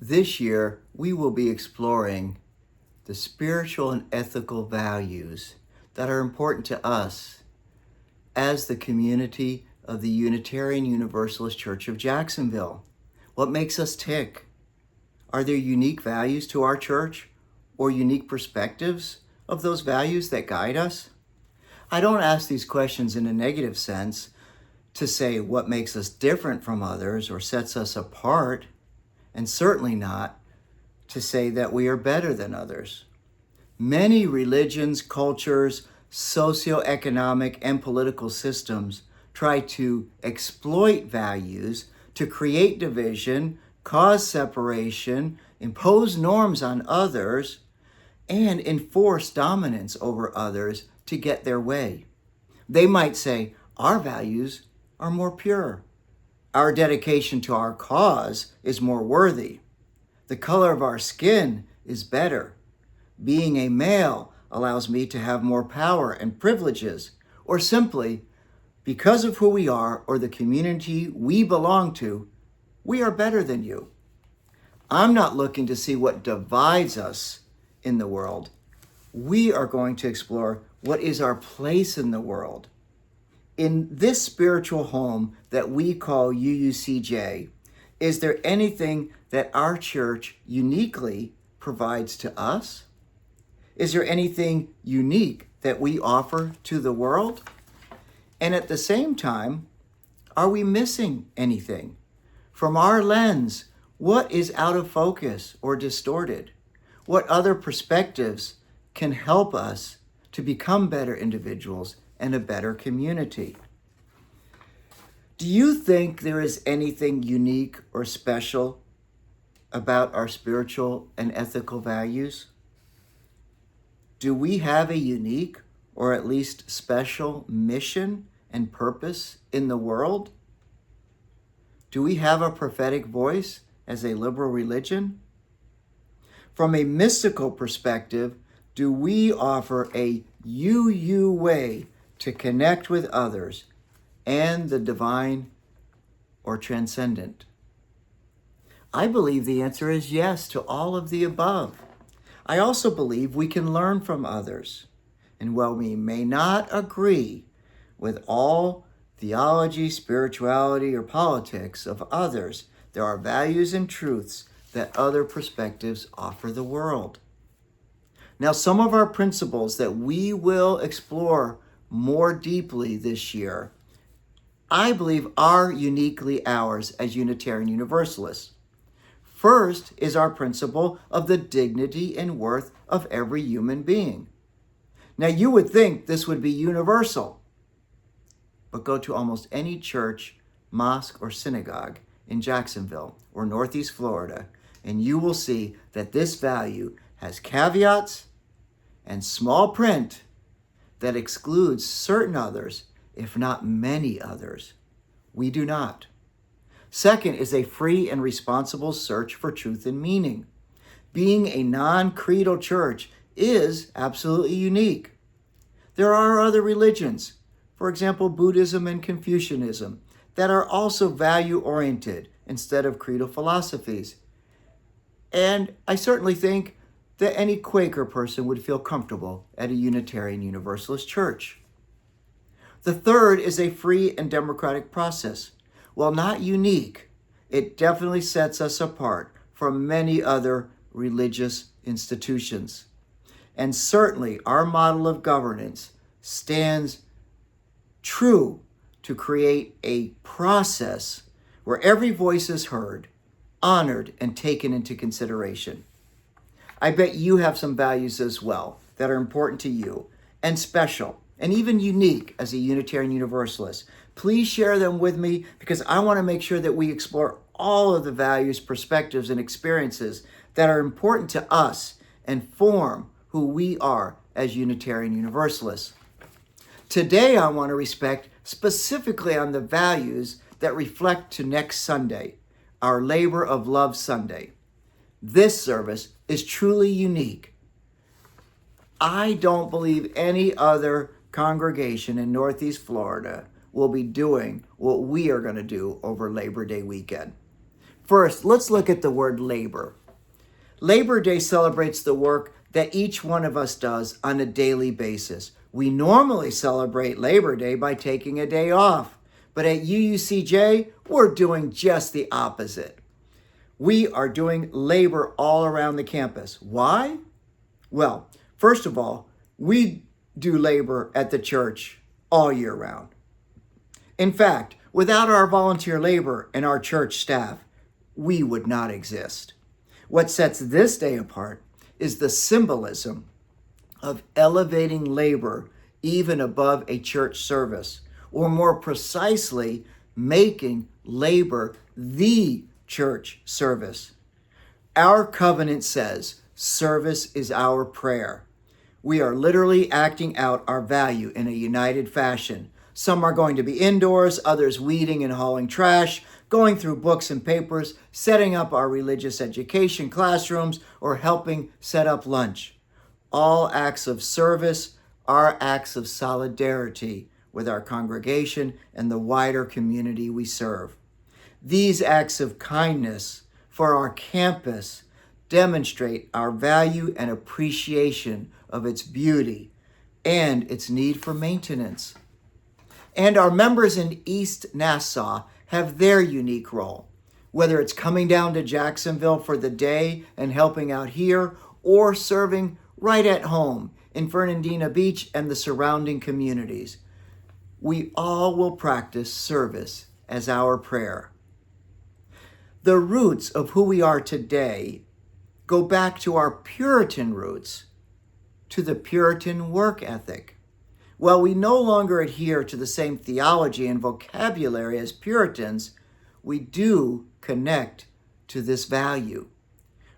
This year, we will be exploring the spiritual and ethical values that are important to us as the community of the Unitarian Universalist Church of Jacksonville. What makes us tick? Are there unique values to our church or unique perspectives of those values that guide us? I don't ask these questions in a negative sense to say what makes us different from others or sets us apart, and certainly not to say that we are better than others. Many religions, cultures, socioeconomic, and political systems try to exploit values to create division, cause separation, impose norms on others, and enforce dominance over others to get their way. They might say, our values are more pure. Our dedication to our cause is more worthy. The color of our skin is better. Being a male allows me to have more power and privileges. Or simply, because of who we are or the community we belong to, we are better than you. I'm not looking to see what divides us in the world. We are going to explore what is our place in the world. In this spiritual home that we call UUCJ, is there anything that our church uniquely provides to us? Is there anything unique that we offer to the world? And at the same time, are we missing anything? From our lens, what is out of focus or distorted? What other perspectives can help us to become better individuals and a better community? Do you think there is anything unique or special about our spiritual and ethical values? Do we have a unique or at least special mission and purpose in the world? Do we have a prophetic voice as a liberal religion? From a mystical perspective, do we offer a UU way to connect with others and the divine or transcendent? I believe the answer is yes to all of the above. I also believe we can learn from others. And while we may not agree with all theology, spirituality, or politics of others, there are values and truths that other perspectives offer the world. Now, some of our principles that we will explore more deeply this year, I believe are uniquely ours as Unitarian Universalists. First is our principle of the dignity and worth of every human being. Now, you would think this would be universal, but go to almost any church, mosque, or synagogue in Jacksonville or Northeast Florida, and you will see that this value has caveats and small print that excludes certain others, if not many others. We do not. Second is a free and responsible search for truth and meaning. Being a non-creedal church is absolutely unique. There are other religions, for example, Buddhism and Confucianism, that are also value-oriented instead of creedal philosophies. And I certainly think that any Quaker person would feel comfortable at a Unitarian Universalist church. The third is a free and democratic process. While not unique, it definitely sets us apart from many other religious institutions. And certainly our model of governance stands true to create a process where every voice is heard, honored, and taken into consideration. I bet you have some values as well that are important to you and special and even unique as a Unitarian Universalist. Please share them with me because I want to make sure that we explore all of the values, perspectives, and experiences that are important to us and form who we are as Unitarian Universalists. Today, I want to respect specifically on the values that reflect to next Sunday, our Labor of Love Sunday. This service is truly unique. I don't believe any other congregation in Northeast Florida will be doing what we are going to do over Labor Day weekend. First, let's look at the word labor. Labor Day celebrates the work that each one of us does on a daily basis. We normally celebrate Labor Day by taking a day off, but at UUCJ, we're doing just the opposite. We are doing labor all around the campus. Why? Well, first of all, we do labor at the church all year round. In fact, without our volunteer labor and our church staff, we would not exist. What sets this day apart is the symbolism of elevating labor even above a church service, or more precisely, making labor the church service. Our covenant says service is our prayer. We are literally acting out our value in a united fashion. Some are going to be indoors, others weeding and hauling trash, going through books and papers, setting up our religious education classrooms, or helping set up lunch. All acts of service are acts of solidarity with our congregation and the wider community we serve. These acts of kindness for our campus demonstrate our value and appreciation of its beauty and its need for maintenance. And our members in East Nassau have their unique role, whether it's coming down to Jacksonville for the day and helping out here, or serving right at home in Fernandina Beach and the surrounding communities. We all will practice service as our prayer. The roots of who we are today go back to our Puritan roots, to the Puritan work ethic. While we no longer adhere to the same theology and vocabulary as Puritans, we do connect to this value.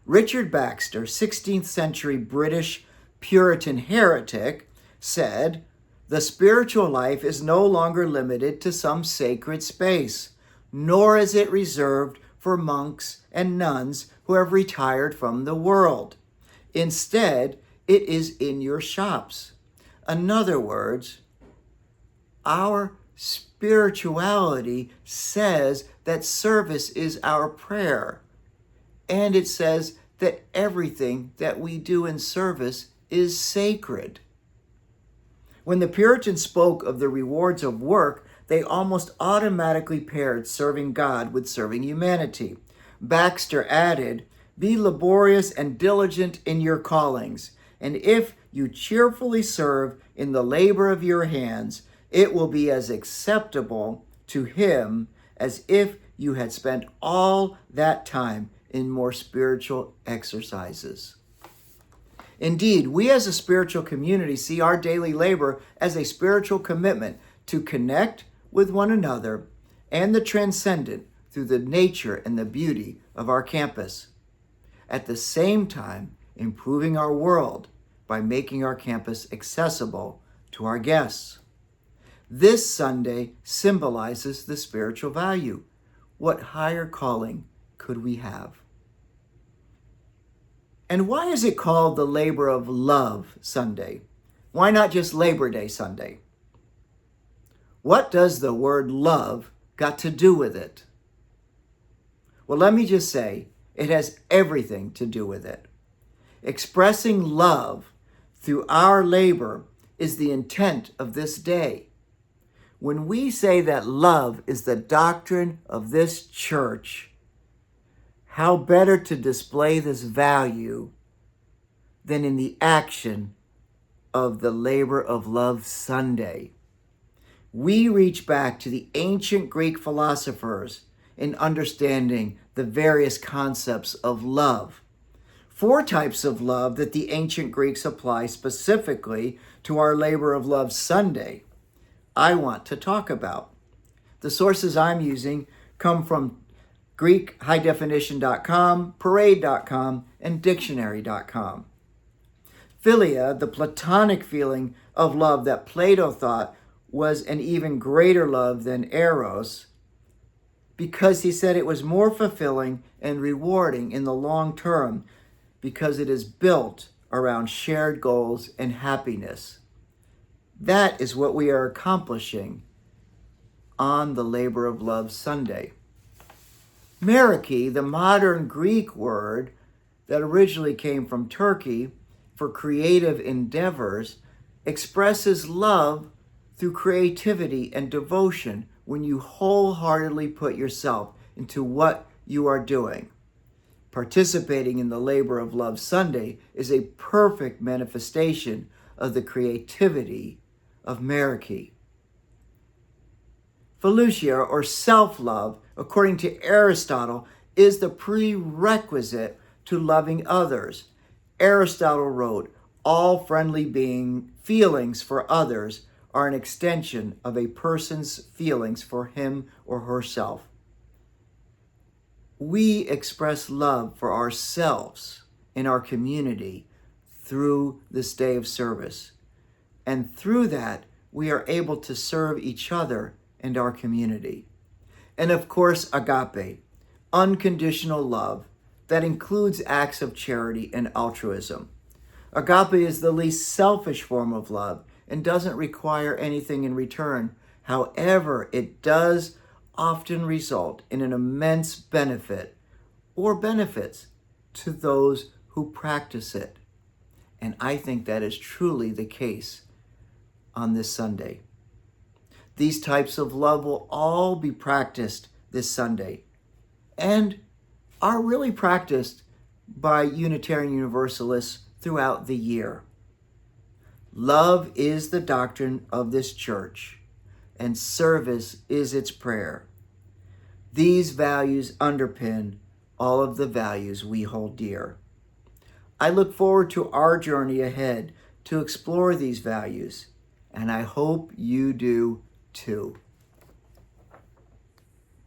Richard Baxter, 16th century British Puritan heretic, said, "The spiritual life is no longer limited to some sacred space, nor is it reserved for monks and nuns who have retired from the world. Instead, it is in your shops." In other words, our spirituality says that service is our prayer, and it says that everything that we do in service is sacred. When the Puritans spoke of the rewards of work, they almost automatically paired serving God with serving humanity. Baxter added, "Be laborious and diligent in your callings, and if you cheerfully serve in the labor of your hands, it will be as acceptable to him as if you had spent all that time in more spiritual exercises." Indeed, we as a spiritual community see our daily labor as a spiritual commitment to connect with one another and the transcendent through the nature and the beauty of our campus. At the same time, improving our world by making our campus accessible to our guests. This Sunday symbolizes the spiritual value. What higher calling could we have? And why is it called the Labor of Love Sunday? Why not just Labor Day Sunday? What does the word love got to do with it? Well, let me just say, it has everything to do with it. Expressing love through our labor is the intent of this day. When we say that love is the doctrine of this church, how better to display this value than in the action of the Labor of Love Sunday? We reach back to the ancient Greek philosophers in understanding the various concepts of love. 4 types of love that the ancient Greeks apply specifically to our Labor of Love Sunday I want to talk about. The sources I'm using come from GreekHighDefinition.com, Parade.com, and Dictionary.com. Philia, the platonic feeling of love that Plato thought was an even greater love than eros, because he said it was more fulfilling and rewarding in the long term because it is built around shared goals and happiness. That is what we are accomplishing on the Labor of Love Sunday. Meriki, the modern Greek word that originally came from Turkey for creative endeavors, expresses love through creativity and devotion when you wholeheartedly put yourself into what you are doing. Participating in the Labor of Love Sunday is a perfect manifestation of the creativity of Meriki. Philusia, or self-love, according to Aristotle, is the prerequisite to loving others. Aristotle wrote, all friendly feelings for others are an extension of a person's feelings for him or herself. We express love for ourselves in our community through this day of service. And through that, we are able to serve each other and our community. And of course, agape, unconditional love that includes acts of charity and altruism. Agape is the least selfish form of love and doesn't require anything in return. However, it does often result in an immense benefit or benefits to those who practice it. And I think that is truly the case on this Sunday. These types of love will all be practiced this Sunday and are really practiced by Unitarian Universalists throughout the year. Love is the doctrine of this church, and service is its prayer. These values underpin all of the values we hold dear. I look forward to our journey ahead to explore these values, and I hope you do too.